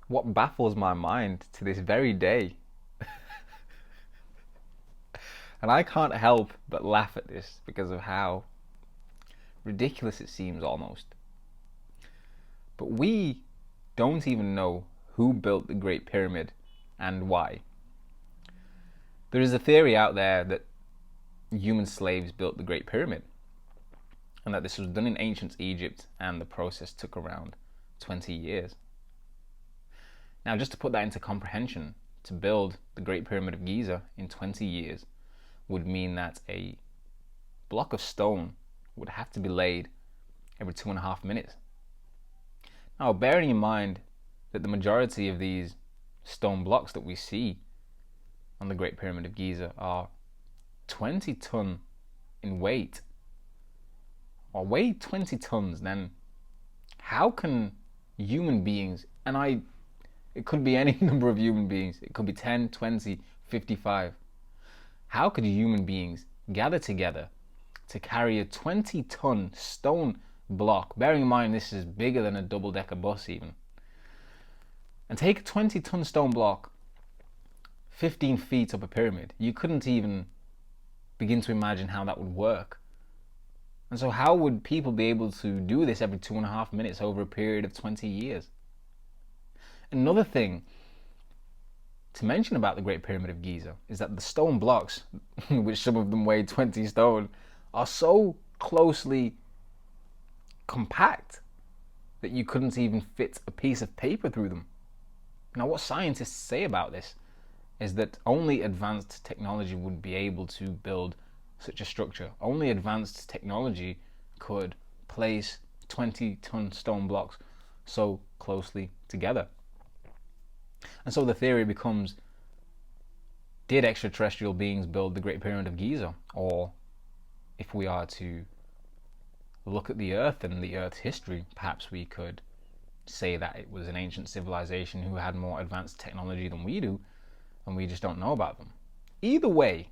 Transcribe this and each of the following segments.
what baffles my mind to this very day, and I can't help but laugh at this because of how ridiculous it seems almost. But we don't even know who built the Great Pyramid and why. There is a theory out there that human slaves built the Great Pyramid, and that this was done in ancient Egypt and the process took around 20 years. Now, just to put that into comprehension, to build the Great Pyramid of Giza in 20 years would mean that a block of stone would have to be laid every 2.5 minutes. Now, bearing in mind that the majority of these stone blocks that we see on the Great Pyramid of Giza are 20 ton in weight, or weigh 20 tons, then how can human beings, it could be any number of human beings, it could be 10, 20, 55, how could human beings gather together to carry a 20-ton stone block, bearing in mind this is bigger than a double-decker bus even, and take a 20-ton stone block 15 feet up a pyramid? You couldn't even begin to imagine how that would work. And so how would people be able to do this every 2.5 minutes over a period of 20 years? Another thing to mention about the Great Pyramid of Giza is that the stone blocks, which some of them weigh 20 stone, are so closely compact that you couldn't even fit a piece of paper through them. Now, what scientists say about this is that only advanced technology would be able to build such a structure. Only advanced technology could place 20-ton stone blocks so closely together. And so the theory becomes, did extraterrestrial beings build the Great Pyramid of Giza? Or if we are to look at the Earth and the Earth's history, perhaps we could say that it was an ancient civilization who had more advanced technology than we do, and we just don't know about them. Either way,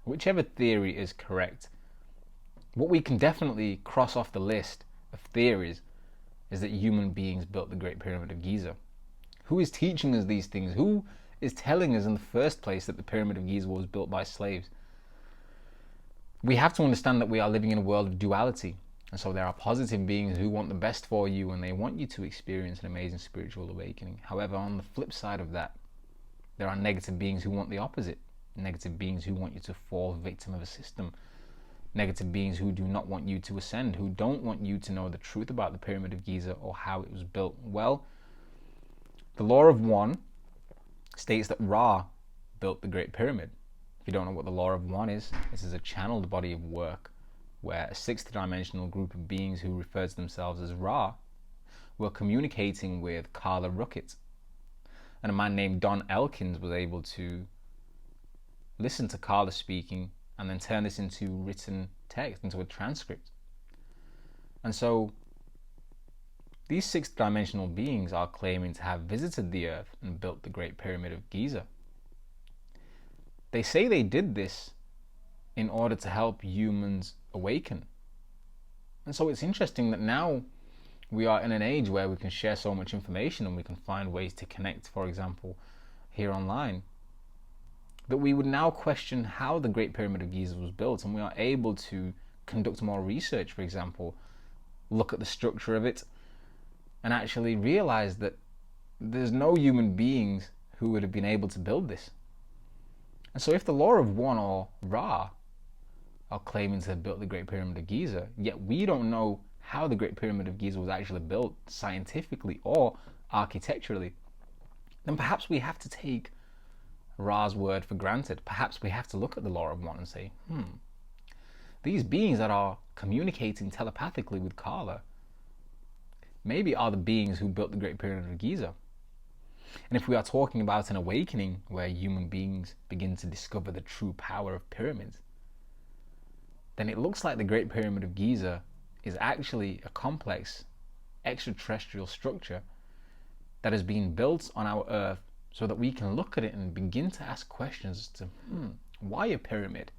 whichever theory is correct, what we can definitely cross off the list of theories is that human beings built the Great Pyramid of Giza. Who is teaching us these things? Who is telling us in the first place that the Pyramid of Giza was built by slaves? We have to understand that we are living in a world of duality. And so there are positive beings who want the best for you and they want you to experience an amazing spiritual awakening. However, on the flip side of that, there are negative beings who want the opposite. Negative beings who want you to fall victim of a system. Negative beings who do not want you to ascend, who don't want you to know the truth about the Pyramid of Giza or how it was built. Well, the Law of One states that Ra built the Great Pyramid. If you don't know what the Law of One is, this is a channeled body of work where a sixth dimensional group of beings who refer to themselves as Ra were communicating with Carla Ruckett. And a man named Don Elkins was able to listen to Carla speaking and then turn this into written text, into a transcript. And so these sixth dimensional beings are claiming to have visited the Earth and built the Great Pyramid of Giza. They say they did this in order to help humans awaken. And so it's interesting that now we are in an age where we can share so much information and we can find ways to connect, for example, here online, that we would now question how the Great Pyramid of Giza was built, and we are able to conduct more research, for example, look at the structure of it, and actually realize that there's no human beings who would have been able to build this. And so if the Law of One or Ra are claiming to have built the Great Pyramid of Giza, yet we don't know how the Great Pyramid of Giza was actually built scientifically or architecturally, then perhaps we have to take Ra's word for granted. Perhaps we have to look at the Law of One and say, these beings that are communicating telepathically with Carla maybe are the beings who built the Great Pyramid of Giza. And if we are talking about an awakening where human beings begin to discover the true power of pyramids, then it looks like the Great Pyramid of Giza is actually a complex extraterrestrial structure that has been built on our Earth so that we can look at it and begin to ask questions as to why a pyramid?